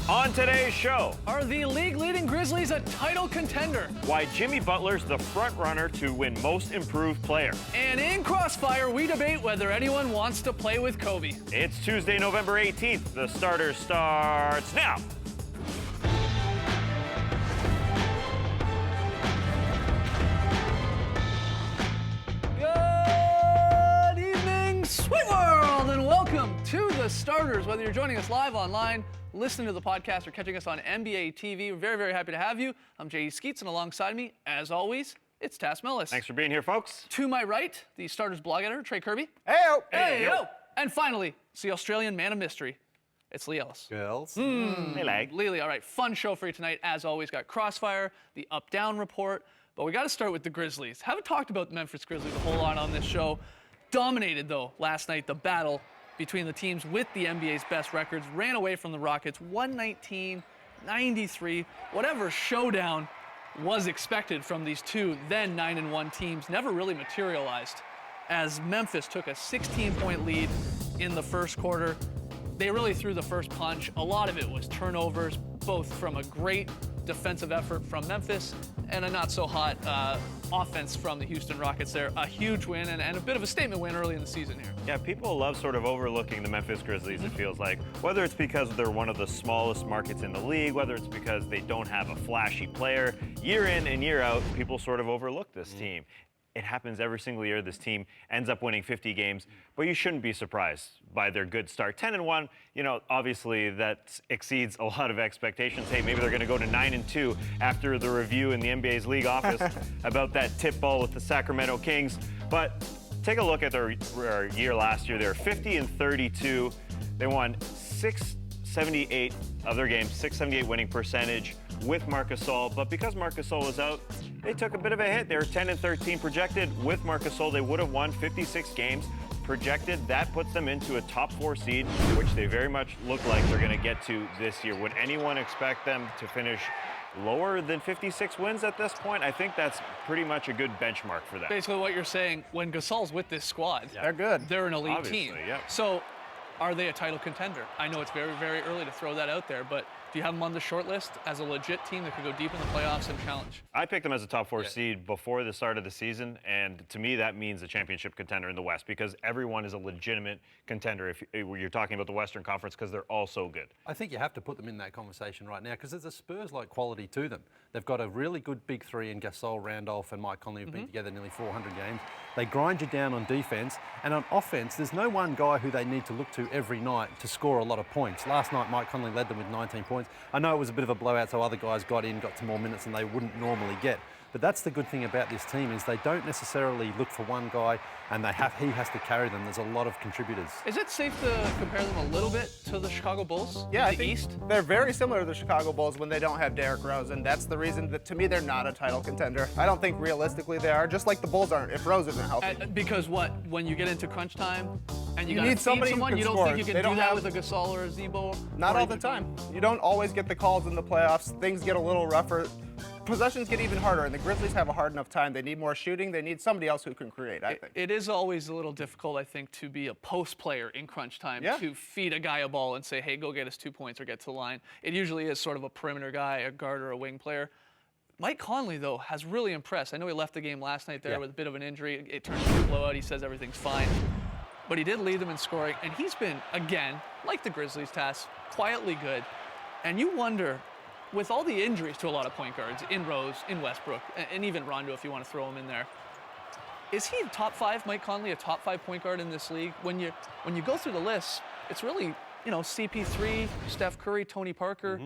On today's show, Are the league-leading Grizzlies a title contender? why Jimmy Butler's the front runner to win Most Improved Player. And in Crossfire, we debate whether anyone wants to play with Kobe. It's Tuesday, November 18th. The starter starts now. Good evening, sweet world, and welcome to the starters. Whether you're joining us live online, listening to the podcast, or catching us on NBA TV, we're very, very happy to have you. I'm J.E. Skeets, and alongside me, as always, it's Tass Mellis. Thanks for being here, folks. To my right, the starters blog editor, Trey Kirby. Hey-o. Hey-yo. And finally, it's the Australian man of mystery. It's Lee Ellis. Girls. Hey, lag. Lily, all right, fun show for you tonight. As always, got Crossfire, the up-down report, but we got to start with the Grizzlies. Haven't talked about the Memphis Grizzlies a whole lot on this show. Dominated, though, last night, the battle between the teams with the NBA's best records. Ran away from the Rockets, 119-93. Whatever showdown was expected from these two then 9-1 teams never really materialized, as Memphis took a 16-point lead in the first quarter. They really threw the first punch. A lot of it was turnovers, both from a great defensive effort from Memphis and a not-so-hot offense from the Houston Rockets there. A huge win and a bit of a statement win early in the season here. Yeah, people love sort of overlooking the Memphis Grizzlies, it feels like. Whether it's because they're one of the smallest markets in the league, whether it's because they don't have a flashy player, year in and year out, people sort of overlook this team. It happens every single year. This team ends up winning 50 games, but you shouldn't be surprised by their good start. 10-1, you know, obviously that exceeds a lot of expectations. Hey, maybe they're going to go to 9-2 after the review in the NBA's league office about that tip ball with the Sacramento Kings. But take a look at their year last year. They were 50-32. They won 678 of their games, 678 winning percentage with Marc Gasol, but because Marc Gasol was out, they took a bit of a hit. They were 10-13 projected. With Marc Gasol, they would have won 56 games projected. That puts them into a top 4 seed, which they very much look like they're going to get to this year. Would anyone expect them to finish lower than 56 wins at this point? I think that's pretty much a good benchmark for them. Basically what you're saying, when Gasol's with this squad, They're good. they're an elite Obviously, team. yeah. So are they a title contender? I know it's very, very early to throw that out there, but do you have them on the short list as a legit team that could go deep in the playoffs and challenge? I picked them as a top 4 seed before the start of the season, and to me that means a championship contender in the West because everyone is a legitimate contender if you're talking about the Western Conference because they're all so good. I think you have to put them in that conversation right now because there's a Spurs-like quality to them. They've got a really good big three in Gasol, Randolph, and Mike Conley who've been together nearly 400 games. They grind you down on defense, and on offense, there's no one guy who they need to look to every night to score a lot of points. Last night, Mike Conley led them with 19 points. I know it was a bit of a blowout, so other guys got to more minutes than they wouldn't normally get. But that's the good thing about this team is they don't necessarily look for one guy and he has to carry them. There's a lot of contributors. Is it safe to compare them a little bit to the Chicago Bulls? Yeah, I in the think East? they're very similar to the Chicago Bulls when they don't have Derrick Rose, and that's the reason that, to me, they're not a title contender. I don't think realistically they are, just like the Bulls aren't if Rose isn't healthy. Because what? When you get into crunch time and you, You gotta need feed somebody who someone, can you don't score. think you They can do don't that have- with a Gasol or a Zebo? Not Or all the even- time. You don't always get the calls in the playoffs. Things get a little rougher. Possessions get even harder, and the Grizzlies have a hard enough time. They need more shooting. They need somebody else who can create, I think. It is always a little difficult, I think, to be a post player in crunch time, Yeah. to feed a guy a ball and say, hey, go get us 2 points or get to the line. It usually is sort of a perimeter guy, a guard or a wing player. Mike Conley, though, has really impressed. I know he left the game last night there with a bit of an injury. It turned into a blowout. He says everything's fine. But he did lead them in scoring, and he's been, again, like the Grizzlies, Tass, quietly good. And you wonder, with all the injuries to a lot of point guards, in Rose, in Westbrook, and even Rondo if you want to throw him in there, is he a top 5, Mike Conley, a top 5 point guard in this league? When you go through the list, it's really, CP3, Steph Curry, Tony Parker.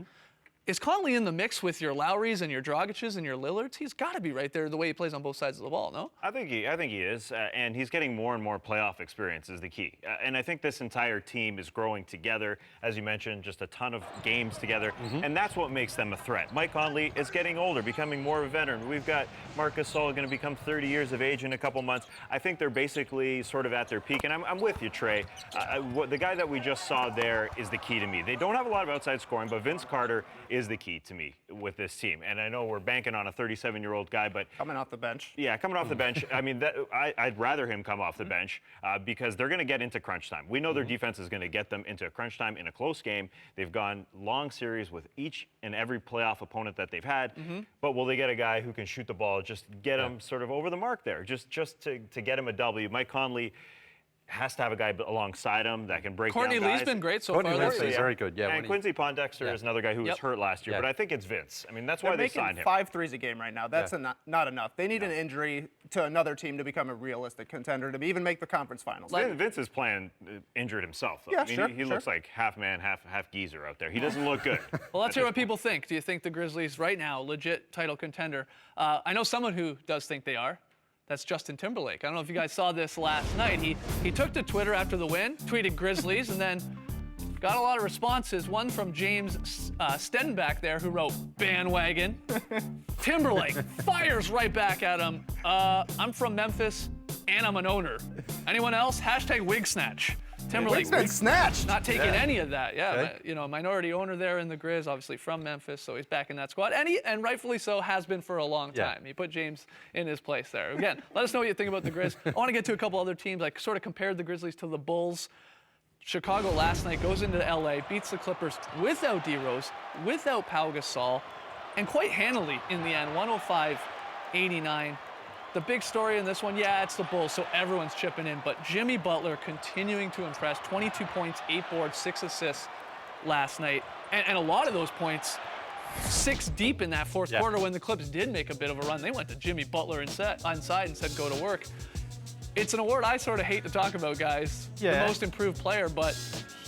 Is Conley in the mix with your Lowrys and your Dragic's and your Lillards? He's got to be right there the way he plays on both sides of the ball, no? I think he is, and he's getting more and more playoff experience is the key. And I think this entire team is growing together, as you mentioned, just a ton of games together, and that's what makes them a threat. Mike Conley is getting older, becoming more of a veteran. We've got Marc Gasol going to become 30 years of age in a couple months. I think they're basically sort of at their peak, and I'm with you, Trey. The guy that we just saw there is the key to me. They don't have a lot of outside scoring, but Vince Carter is the key to me with this team. And I know we're banking on a 37-year-old guy, but Coming off the bench. yeah, coming off the bench. I mean, I'd rather him come off the bench because they're going to get into crunch time. We know their defense is going to get them into crunch time in a close game. They've gone long series with each and every playoff opponent that they've had. But will they get a guy who can shoot the ball, just get him sort of over the mark there, just to get him a W? Mike Conley has to have a guy alongside him that can break Courtney down guys. Lee's been great so Courtney far. Lee's this been season. very good, yeah. And Quincy Pondexter is another guy who was Yep. hurt last year, Yeah. but I think it's Vince. I mean, that's They're why they making signed him. 5 threes a game right now. That's not enough. They need an injury to another team to become a realistic contender to even make the conference finals. Vince is playing injured himself, though. Yeah, I mean, sure, he looks like half man, half geezer out there. He doesn't look good. Well, let's hear what people think. Do you think the Grizzlies right now, legit title contender? I know someone who does think they are. That's Justin Timberlake. I don't know if you guys saw this last night. He took to Twitter after the win, tweeted Grizzlies, and then got a lot of responses. One from James Stenback there, who wrote, bandwagon. Timberlake fires right back at him. I'm from Memphis, and I'm an owner. Anyone else? Hashtag wig snatch. Timberlake It's been snatched. not taking any of that. Yeah, Okay. but, you know, minority owner there in the Grizz, obviously from Memphis, so he's back in that squad, and rightfully so has been for a long Yeah. time. He put James in his place there. Again, let us know what you think about the Grizz. I want to get to a couple other teams. I sort of compared the Grizzlies to the Bulls. Chicago last night goes into LA, beats the Clippers without D Rose, without Pau Gasol, and quite handily in the end, 105-89. The big story in this one, yeah, it's the Bulls, so everyone's chipping in, but Jimmy Butler continuing to impress. 22 points, 8 boards, 6 assists last night. And a lot of those points, 6 deep in that fourth quarter when the Clips did make a bit of a run. They went to Jimmy Butler inside and said, go to work. It's an award I sort of hate to talk about, guys. Yeah. The most improved player, but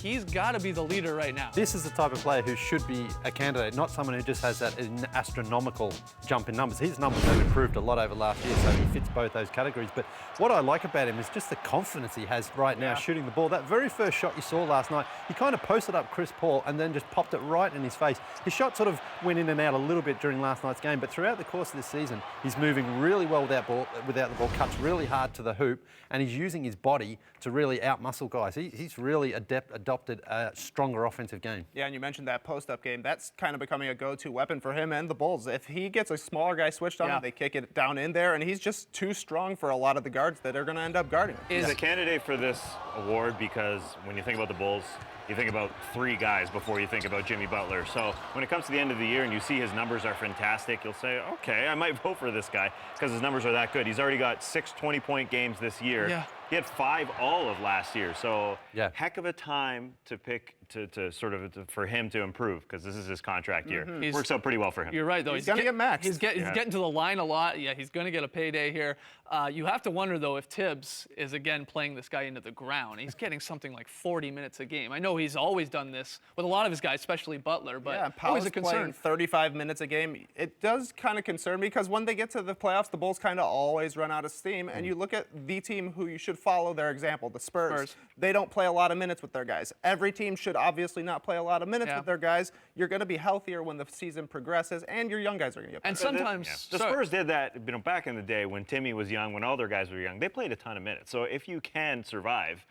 he's got to be the leader right now. This is the type of player who should be a candidate, not someone who just has that astronomical jump in numbers. His numbers have improved a lot over last year, so he fits both those categories. But what I like about him is just the confidence he has right now shooting the ball. That very first shot you saw last night, he kind of posted up Chris Paul and then just popped it right in his face. His shot sort of went in and out a little bit during last night's game, but throughout the course of this season, he's moving really well without the ball, cuts really hard to the hoop, and he's using his body to really outmuscle guys. He's really adopted a stronger offensive game. Yeah, and you mentioned that post-up game. That's kind of becoming a go-to weapon for him and the Bulls. If he gets a smaller guy switched on him, they kick it down in there, and he's just too strong for a lot of the guards that are going to end up guarding him. He's a candidate for this award because when you think about the Bulls, you think about 3 guys before you think about Jimmy Butler. So when it comes to the end of the year and you see his numbers are fantastic, you'll say, okay, I might vote for this guy because his numbers are that good. He's already got 6 20-point games this year. Yeah. He had 5 all of last year. So Yeah. heck of a time to pick for him to improve because this is his contract year. Works out pretty well for him. You're right, though. He's gonna get maxed. He's getting to the line a lot. Yeah, he's going to get a payday here. You have to wonder, though, if Tibbs is again playing this guy into the ground. He's getting something like 40 minutes a game. I know he's always done this with a lot of his guys, especially Butler, but Yeah, always Powell's a concern. playing 35 minutes a game. It does kind of concern me because when they get to the playoffs, the Bulls kind of always run out of steam. And you look at the team who you should follow their example, the Spurs. They don't play a lot of minutes with their guys. Every team should obviously not play a lot of minutes with their guys. You're going to be healthier when the season progresses, and your young guys are going to get better. And sometimes The Spurs did that, back in the day when Timmy was young, when all their guys were young. They played a ton of minutes. So if you can survive,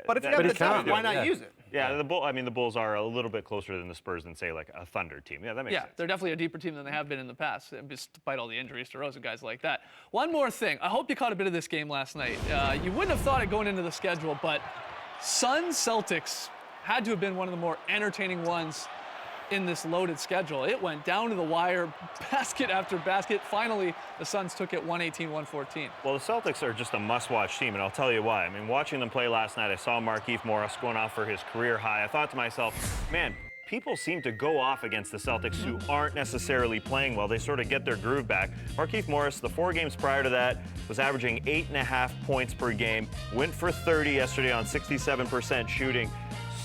But if you that- have he the talent, can't, why not yeah. use it? yeah, the Bulls are a little bit closer than the Spurs than say like a Thunder team. Yeah, that makes sense. they're definitely a deeper team than they have been in the past, despite all the injuries to Rose and guys like that. One more thing. I hope you caught a bit of this game last night. You wouldn't have thought it going into the schedule, but Suns Celtics had to have been one of the more entertaining ones in this loaded schedule. It went down to the wire, basket after basket. Finally, the Suns took it 118-114. Well, the Celtics are just a must-watch team, and I'll tell you why. I mean, watching them play last night, I saw Markieff Morris going off for his career high. I thought to myself, man, people seem to go off against the Celtics who aren't necessarily playing well. They sort of get their groove back. Markieff Morris, the 4 games prior to that, was averaging 8.5 points per game. Went for 30 yesterday on 67% shooting.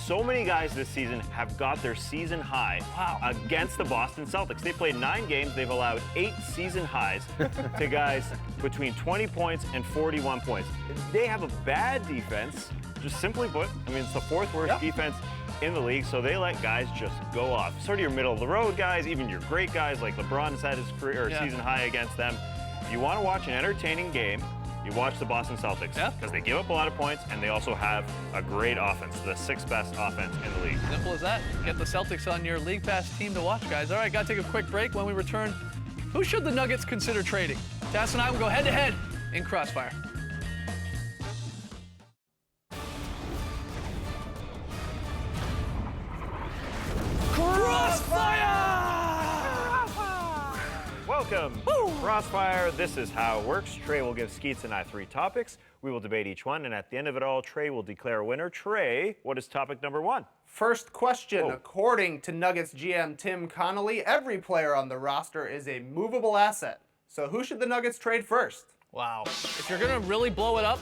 So many guys this season have got their season high against the Boston Celtics. They played 9 games. They've allowed 8 season highs to guys between 20 points and 41 points. They have a bad defense, just simply put. I mean, it's the 4th worst defense in the league, so they let guys just go off. Sort of your middle-of-the-road guys, even your great guys like LeBron has had his career or season high against them. If you want to watch an entertaining game, you watch the Boston Celtics because they give up a lot of points and they also have a great offense, the 6th best offense in the league. Simple as How's that? Get the Celtics on your League Pass team to watch, guys. All right, got to take a quick break. When we return, who should the Nuggets consider trading? Tass and I will go head-to-head in Crossfire. Welcome to Crossfire. This is how it works. Trey will give Skeets and I 3 topics. We will debate each one, and at the end of it all, Trey will declare a winner. Trey, what is topic number 1? First question. According to Nuggets GM Tim Connolly, every player on the roster is a movable asset. So who should the Nuggets trade first? Wow. If you're going to really blow it up,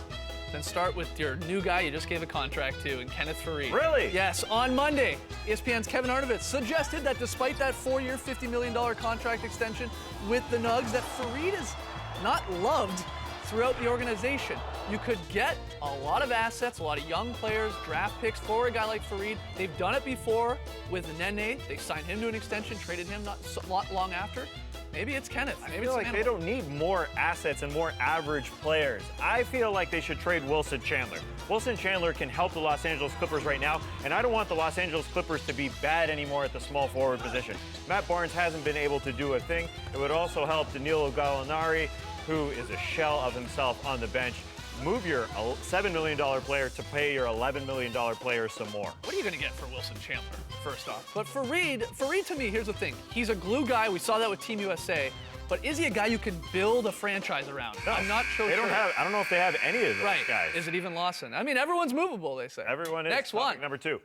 then start with your new guy you just gave a contract to, and Kenneth Faried. Really? Yes. On Monday, ESPN's Kevin Arnovitz suggested that despite that 4-year, $50 million contract extension with the Nugs, that Faried is not loved throughout the organization. You could get a lot of assets, a lot of young players, draft picks for a guy like Faried. They've done it before with Nene. They signed him to an extension, traded him not long after. Maybe it's Kenneth. Maybe I feel like they don't need more assets and more average players. I feel like they should trade Wilson Chandler. Wilson Chandler can help the Los Angeles Clippers right now, and I don't want the Los Angeles Clippers to be bad anymore at the small forward position. Matt Barnes hasn't been able to do a thing. It would also help Danilo Gallinari, who is a shell of himself on the bench. Move your $7 million player to pay your $11 million player some more. What are you going to get for Wilson Chandler, first off? But Faried to me, here's the thing. He's a glue guy. We saw that with Team USA. But is he a guy you can build a franchise around? No, I'm not sure. I don't know if they have any of those guys. Is it even Lawson? I mean, everyone's movable, they say. Everyone is. Next Topic one. Number 2.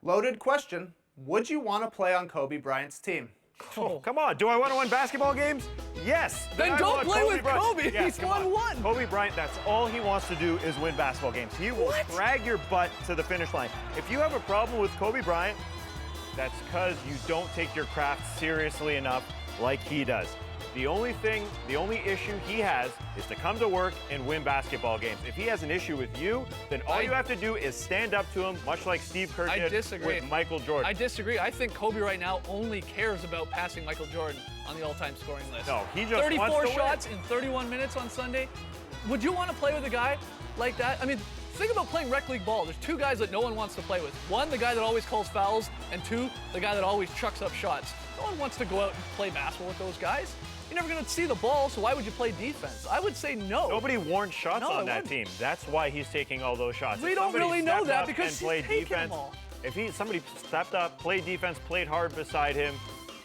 Loaded question. Would you want to play on Kobe Bryant's team? Oh, come on. Do I want to win basketball games? Yes. Then I don't want play with Bryant. Kobe. Yes, He's come on. won one. Kobe Bryant, that's all he wants to do is win basketball games. He will drag your butt to the finish line. If you have a problem with Kobe Bryant, that's because you don't take your craft seriously enough like he does. The only issue he has is to come to work and win basketball games. If he has an issue with you, then all you have to do is stand up to him, much like Steve Kerr did with Michael Jordan. I disagree. I think Kobe right now only cares about passing Michael Jordan on the all-time scoring list. No, he just 34 wants to shots win. in 31 minutes on Sunday. Would you want to play with a guy like that? I mean, think about playing rec league ball. There's 2 guys that no one wants to play with. 1, the guy that always calls fouls, and 2, the guy that always chucks up shots. No one wants to go out and play basketball with those guys. You're never going to see the ball, so why would you play defense? I would say no. Nobody warned shots No, on I that wouldn't. team. That's why he's taking all those shots. We If don't somebody really know stepped that up because and he's played taking defense, them all. if somebody stepped up, played defense, played hard beside him,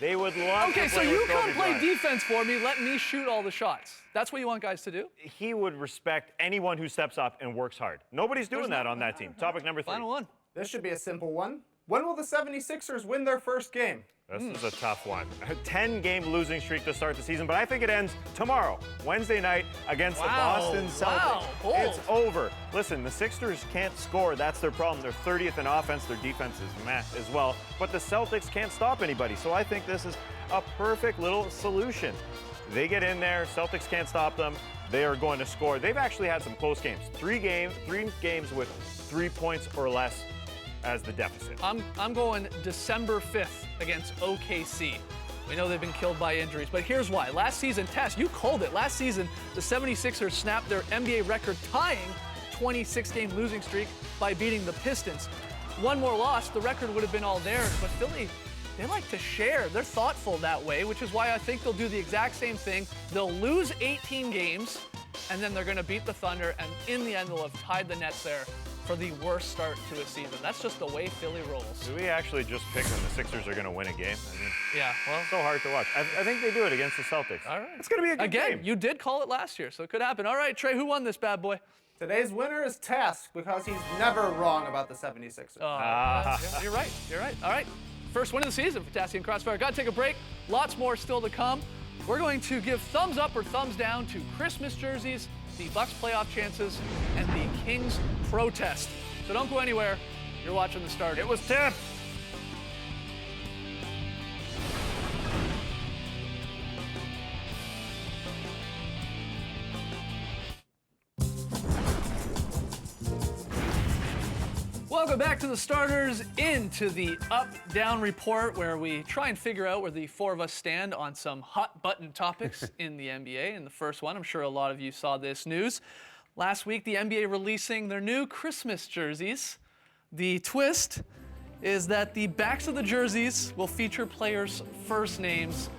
they would love Okay, to so play you with come Kobe play Bryant. defense for me. Let me shoot all the shots. That's what you want guys to do? He would respect anyone who steps up and works hard. Nobody's doing that on that team. Topic number 3. Final one. This should be a simple one. When will the 76ers win their first game? This is a tough one. A 10-game losing streak to start the season, but I think it ends tomorrow, Wednesday night, against the Boston Celtics. Wow, bold. It's over. Listen, the Sixers can't score. That's their problem. They're 30th in offense. Their defense is meh as well. But the Celtics can't stop anybody. So I think this is a perfect little solution. They get in there. Celtics can't stop them. They are going to score. They've actually had some close games. 3 games with 3 points or less as the deficit. I'm going December 5th against OKC. We know they've been killed by injuries, but here's why. Last season, Tess, you called it. Last season, the 76ers snapped their NBA record tying 26-game losing streak by beating the Pistons. One more loss, the record would have been all theirs, but Philly, they like to share. They're thoughtful that way, which is why I think they'll do the exact same thing. They'll lose 18 games, and then they're going to beat the Thunder, and in the end, they'll have tied the Nets there for the worst start to a season. That's just the way Philly rolls. Do we actually just pick when the Sixers are going to win a game? I mean, Yeah, well. so hard to watch. I think they do it against the Celtics. All right. It's going to be a good Again, game. you did call it last year, so it could happen. All right, Trey, who won this bad boy? Today's winner is Task because he's never wrong about the 76ers. Yeah, you're right. You're right. All right. First win of the season for Tassie and Crossfire. Got to take a break. Lots more still to come. We're going to give thumbs up or thumbs down to Christmas jerseys, the Bucks playoff chances, and the Kings protest. So don't go anywhere. You're watching The Starter. It was Tim. Welcome back to The Starters, into the up-down report, where we try and figure out where the 4 of us stand on some hot-button topics in the NBA. And the first one, I'm sure a lot of you saw this news. Last week, the NBA releasing their new Christmas jerseys. The twist is that the backs of the jerseys will feature players' first names.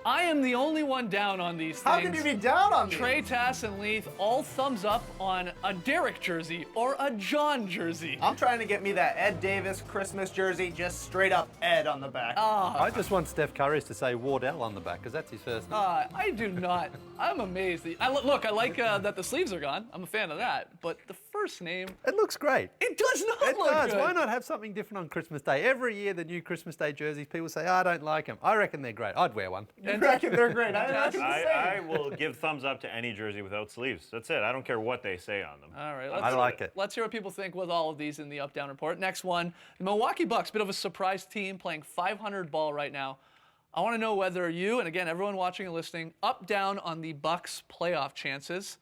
I am the only one down on these things. How can you be down on me? Trey, Tass, and Leith all thumbs up on a Derek jersey or a John jersey. I'm trying to get me that Ed Davis Christmas jersey, just straight up Ed on the back. I just want Steph Curry's to say Wardell on the back because that's his first name. I do not. I'm amazed. I like that the sleeves are gone. I'm a fan of that. But the first name, It looks great. it does not It look does. good. Why not have something different on Christmas Day? Every year, the new Christmas Day jerseys, people say, I don't like them. I reckon they're great. I'd wear one. I reckon they're great. I reckon the same. I will give thumbs up to any jersey without sleeves. That's it. I don't care what they say on them. All right, I like it. Let's hear what people think with all of these in the Up-Down Report. Next one, the Milwaukee Bucks, bit of a surprise team playing 500 ball right now. I want to know whether you, and again, everyone watching and listening, up, down on the Bucks playoff chances.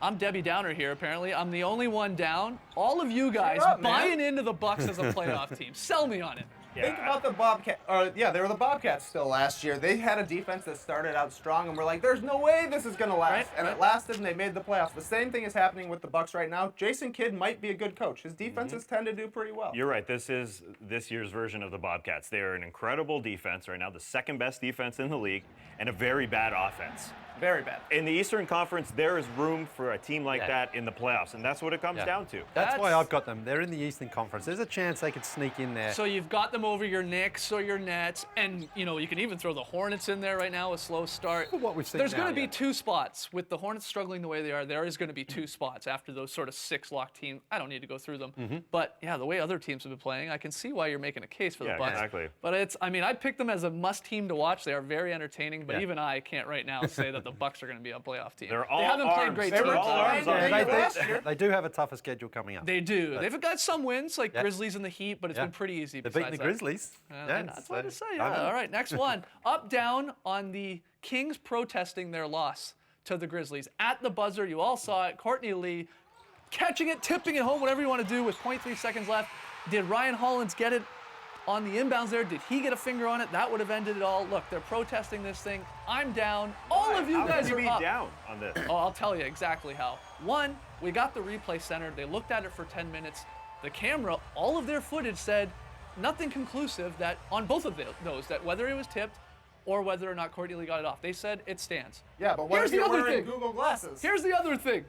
I'm Debbie Downer here, apparently. I'm the only one down. All of you guys up, man. buying into the Bucks as a playoff team. Sell me on it. Think about the Bobcats. They were the Bobcats still last year. They had a defense that started out strong, and we're like, there's no way this is going to last. Right. It lasted, and they made the playoffs. The same thing is happening with the Bucks right now. Jason Kidd might be a good coach. His defenses tend to do pretty well. You're right. This is this year's version of the Bobcats. They are an incredible defense right now, the second best defense in the league, and a very bad offense. Very bad. In the Eastern Conference, there is room for a team like that in the playoffs, and that's what it comes down to. That's why I've got them. They're in the Eastern Conference. There's a chance they could sneak in there. So you've got them over your Knicks or your Nets, and you can even throw the Hornets in there right now, a slow start. What we've seen There's now, going to be yeah. two spots. With the Hornets struggling the way they are, there is going to be two spots after those sort of six-lock teams. I don't need to go through them. But, yeah, the way other teams have been playing, I can see why you're making a case for the Yeah, Bucks. exactly. But I'd pick them as a must team to watch. They are very entertaining, but Yeah. even I can't right now say that the Bucks are going to be a playoff team. They're all they haven't played arms. great They teams. were all arms on Yeah, the last year. they do have a tougher schedule coming up. They do. They've got some wins, like Yeah. Grizzlies and the Heat, but it's Yeah. been pretty easy. They're beating besides the that. Grizzlies. That's what I say. I Yeah. know. All right, next one. Up, down on the Kings protesting their loss to the Grizzlies. At the buzzer, you all saw it. Courtney Lee catching it, tipping it home, whatever you want to do with 0.3 seconds left. Did Ryan Hollins get it on the inbounds there? Did he get a finger on it? That would have ended it all. Look, they're protesting this thing. I'm down. All of you How guys can are you be up. down on this? Oh, I'll tell you exactly how. One, we got the replay center. They looked at it for 10 minutes. The camera, all of their footage said nothing conclusive that on both of those, that whether it was tipped or whether or not Courtney Lee got it off. They said it stands. Yeah, but what Here's if you're the other wearing thing. Google glasses? Here's the other thing.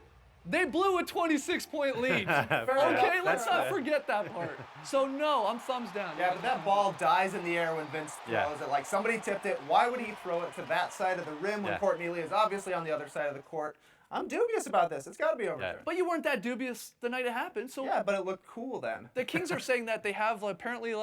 They blew a 26-point lead. Okay, let's not forget that part. So no, I'm thumbs down. Yeah, but that ball dies in the air when Vince throws Yeah. it. Like somebody tipped it. Why would he throw it to that side of the rim when Yeah. Courtney Lee is obviously on the other side of the court? I'm dubious about this. It's got to be overturned. But you weren't that dubious the night it happened, so Yeah, but it looked cool then. the Kings are saying that they have apparently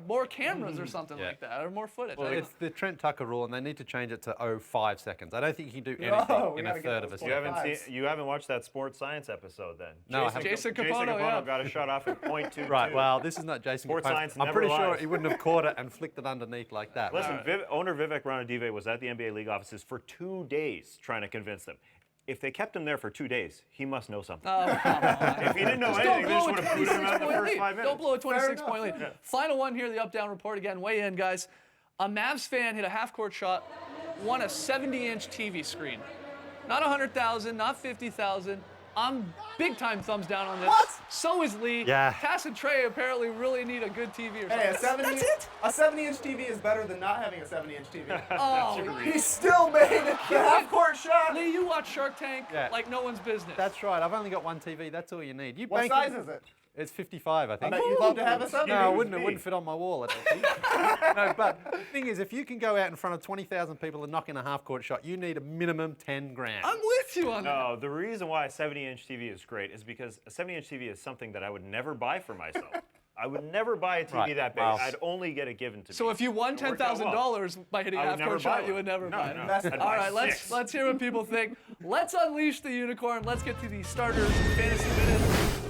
more cameras or something Yeah. like that, or more footage. Well, it's the Trent Tucker rule, and they need to change it to 0.5 seconds. I don't think you can do No, anything we in a gotta get third of a those You second. haven't you haven't watched that sports science episode then? No, I haven't. Jason Capono, yeah. got a shot off at .22. Right, well, this is not Jason Sports Capone. science I'm never pretty sure lies. he wouldn't have caught it and flicked it underneath like that. Listen, owner Vivek Ranadive was at the NBA league offices for 2 days trying to convince them. If they kept him there for 2 days, he must know something. Oh, come on. If he didn't know Just anything, they don't just blow would a have booted him out in the 26-point first lead. 5 minutes. Don't blow a 26-point lead. enough. Final one here, the up-down report again. Weigh in, guys. A Mavs fan hit a half-court shot, won a 70-inch TV screen. Not 100,000, not 50,000. I'm big-time thumbs down on this. What? So is Lee. Yeah. Cass and Trey apparently really need a good TV or something. Hey, a 70 That's it? a 70-inch TV is better than not having a 70-inch TV. Oh, He still made the half-court shot. Lee, you watch Shark Tank Yeah. like no one's business. That's right. I've only got one TV. That's all you need. You What bank size is it? It's 55, I I think. bet you'd love to have a 70. No, it wouldn't fit on my wall, I don't think. No, but the thing is, if you can go out in front of 20,000 people and knock in a half-court shot, you need a minimum 10 grand. I'm with you on that. No, the reason why a 70-inch TV is great is because a 70-inch TV is something that I would never buy for myself. I would never buy a TV Right, that big. well- I'd only get it given to me. So if you won It worked out well. $10,000 by hitting a I would never half-court buy shot, one. you would never No, buy it. no. That's- I'd All buy right, six. let's hear what people think. Let's unleash the unicorn. Let's get to the starters fantasy minute.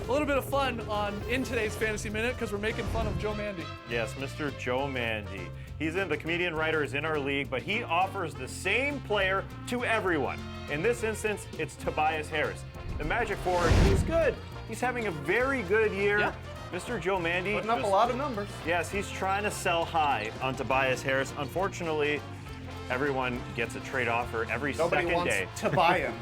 A little bit of fun in today's fantasy minute because we're making fun of Joe Mandy. Yes, Mr. Joe Mandy. The comedian writer is in our league, but he offers the same player to everyone. In this instance, it's Tobias Harris. The Magic forward, he's good. He's having a very good year. Yeah. Mr. Joe Mandy. Putting up a lot of numbers. Yes, he's trying to sell high on Tobias Harris. Unfortunately, everyone gets a trade offer every Nobody second wants day. to buy him.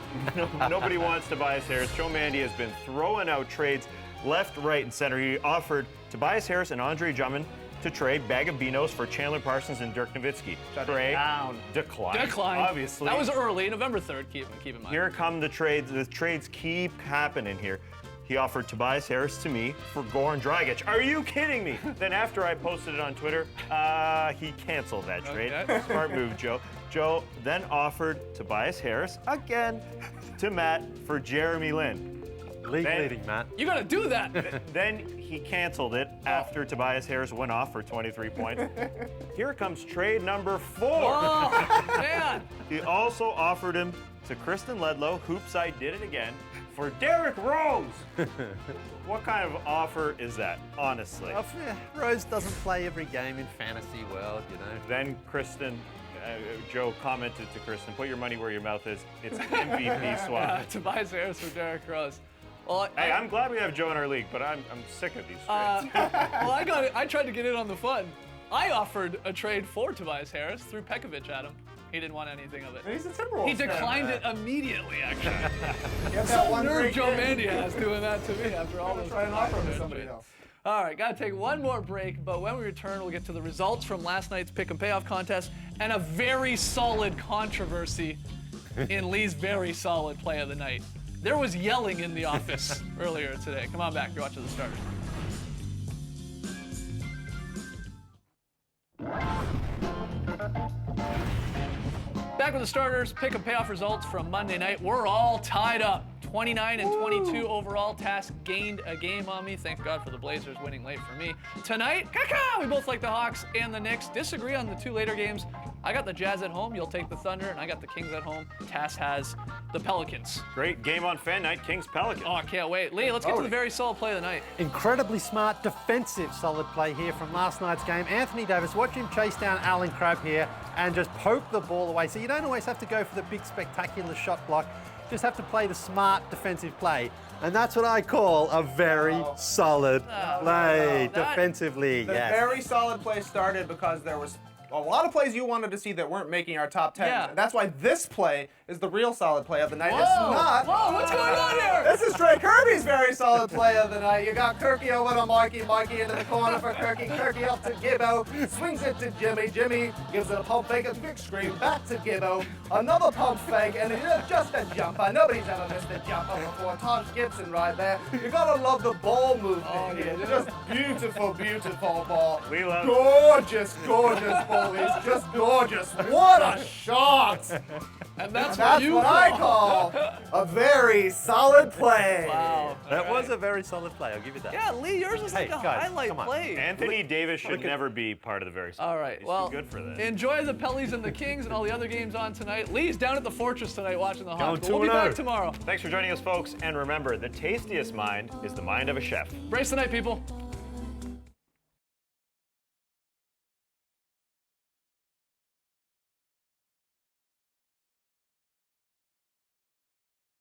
Nobody wants Tobias Harris. Joe Mandy has been throwing out trades left, right, and center. He offered Tobias Harris and Andre Drummond to trade bag of Beanos for Chandler Parsons and Dirk Nowitzki. Trade down. declined. Decline. Obviously. That was early, November 3rd. Keep in mind. Here come the trades. The trades keep happening here. He offered Tobias Harris to me for Goran Dragic. Are you kidding me? Then after I posted it on Twitter, he canceled that trade. Okay. Smart move, Joe. Joe then offered Tobias Harris again to Matt for Jeremy Lin. League leading, Matt. You gotta do that. Then he canceled it after Tobias Harris went off for 23 points. Here comes trade number 4. Oh, man. He also offered him to Kristen Ledlow, Hoops I Did It Again, for Derrick Rose. What kind of offer is that, honestly? Rose doesn't play every game in fantasy world, you know. Then Kristen, Joe commented to Kristen, put your money where your mouth is. It's an MVP swap. Tobias Harris for Derrick Rose. Well, Hey, I'm glad we have Joe in our league, but I'm sick of these trades. well, I tried to get in on the fun. I offered a trade for Tobias Harris through Pekovic at him. He didn't want anything of it. He's a Timberwolves He declined fan, it immediately, actually. You have that Some one nerve great Joe game. Mandy has doing that to me after all this. Try and offer him to somebody else. All right, got to take one more break, but when we return, we'll get to the results from last night's pick and payoff contest and a very solid controversy in Lee's very solid play of the night. There was yelling in the office earlier today. Come on back, you're watching The Starters. Back with The Starters, pick and payoff results from Monday night. We're all tied up. 29 and 22 overall. Task gained a game on me. Thank God for the Blazers winning late for me. Tonight, we both like the Hawks and the Knicks. Disagree on the 2 later games. I got the Jazz at home. You'll take the Thunder, and I got the Kings at home. Tass has the Pelicans. Great game on Fan Night, Kings Pelicans. Oh, I can't wait. Lee, let's get to the very solid play of the night. Incredibly smart defensive solid play here from last night's game. Anthony Davis, watch him chase down Alan Crabb here and just poke the ball away. So you don't always have to go for the big spectacular shot block. Just have to play the smart defensive play. And that's what I call a very solid play defensively. The Yes. very solid play started because there was a lot of plays you wanted to see that weren't making our top 10. Yeah. That's why this play is the real solid play of the night. Whoa, It's not. whoa, what's going on here? This is Trey Kirby's very solid play of the night. You got Kirky over to Mikey. Mikey into the corner for Kirky. Kirky up to Gibbo. Swings it to Jimmy. Jimmy gives it a pump fake, a quick screen. Back to Gibbo. Another pump fake, and it's just a jumper. Nobody's ever missed a jumper before. Taj Gibson right there. You gotta love the ball movement here. Just beautiful, beautiful ball. We love Gorgeous, gorgeous ball. It's just gorgeous. What a shot! And that's That's you what I call a very solid play. Wow. That was a very solid play, I'll give you that. Yeah, Lee, yours was like Hey, a guys, highlight come on. play. Anthony Davis should never be part of the very solid. All right, He's well, too good for that. enjoy the Pellies and the Kings and all the other games on tonight. Lee's down at the Fortress tonight watching the Hawks. But we'll be 2-0. back tomorrow. Thanks for joining us, folks. And remember, the tastiest mind is the mind of a chef. Brace the night, people.